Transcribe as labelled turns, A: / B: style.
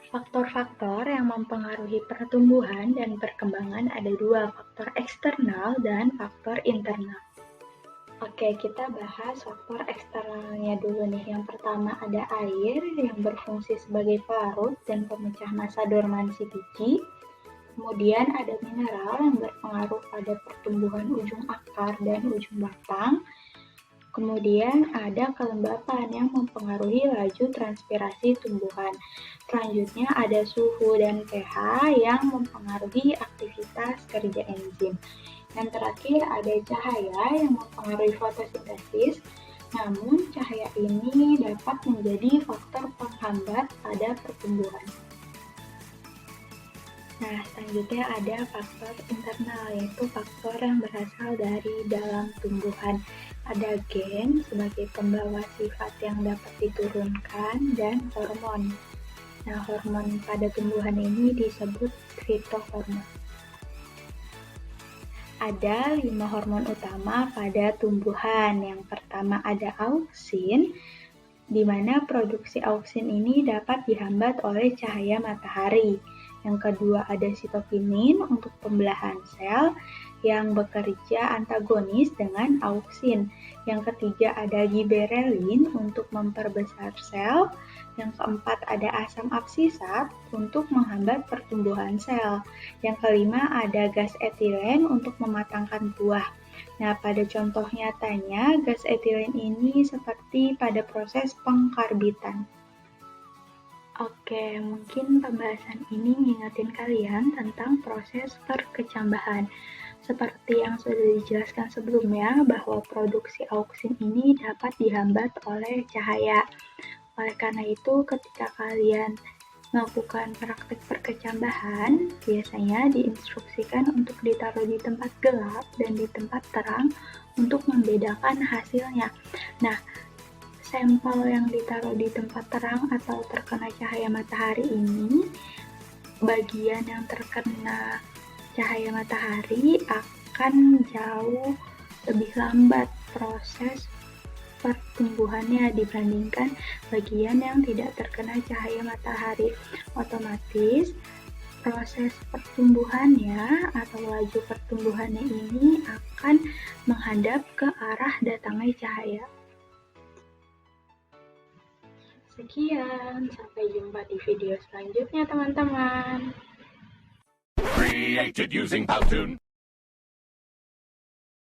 A: Faktor-faktor yang mempengaruhi pertumbuhan dan perkembangan ada dua, faktor eksternal dan faktor internal. Oke, kita bahas faktor eksternalnya dulu nih. Yang pertama ada air yang berfungsi sebagai pelarut dan pemecah massa dormansi biji. Kemudian ada mineral yang berpengaruh pada pertumbuhan ujung akar dan ujung batang. Kemudian ada kelembapan yang mempengaruhi laju transpirasi tumbuhan. Selanjutnya ada suhu dan pH yang mempengaruhi aktivitas kerja enzim. Yang terakhir ada cahaya yang mempengaruhi fotosintesis, namun cahaya ini dapat menjadi faktor penghambat pada pertumbuhan. Nah, selanjutnya ada faktor internal, yaitu faktor yang berasal dari dalam tumbuhan. Ada gen sebagai pembawa sifat yang dapat diturunkan dan hormon. Nah, hormon pada tumbuhan ini disebut fitohormon. Ada 5 hormon utama pada tumbuhan. Yang pertama ada auksin, di mana produksi auksin ini dapat dihambat oleh cahaya matahari. Yang kedua ada sitokinin untuk pembelahan sel yang bekerja antagonis dengan auksin. Yang ketiga ada giberelin untuk memperbesar sel. Yang keempat ada asam absisat untuk menghambat pertumbuhan sel. Yang kelima ada gas etilen untuk mematangkan buah. Nah, pada contoh nyatanya, gas etilen ini seperti pada proses pengkarbitan. Oke, mungkin pembahasan ini ngingetin kalian tentang proses perkecambahan. Seperti yang sudah dijelaskan sebelumnya, bahwa produksi auksin ini dapat dihambat oleh cahaya. Oleh karena itu, ketika kalian melakukan praktik perkecambahan, biasanya diinstruksikan untuk ditaruh di tempat gelap dan di tempat terang untuk membedakan hasilnya. Nah, sampel yang ditaruh di tempat terang atau terkena cahaya matahari ini, bagian yang terkena cahaya matahari akan jauh lebih lambat proses pertumbuhannya dibandingkan bagian yang tidak terkena cahaya matahari. Otomatis proses pertumbuhannya atau laju pertumbuhannya ini akan menghadap ke arah datangnya cahaya. Sekian, sampai jumpa di video selanjutnya teman-teman.
B: Created using Powtoon.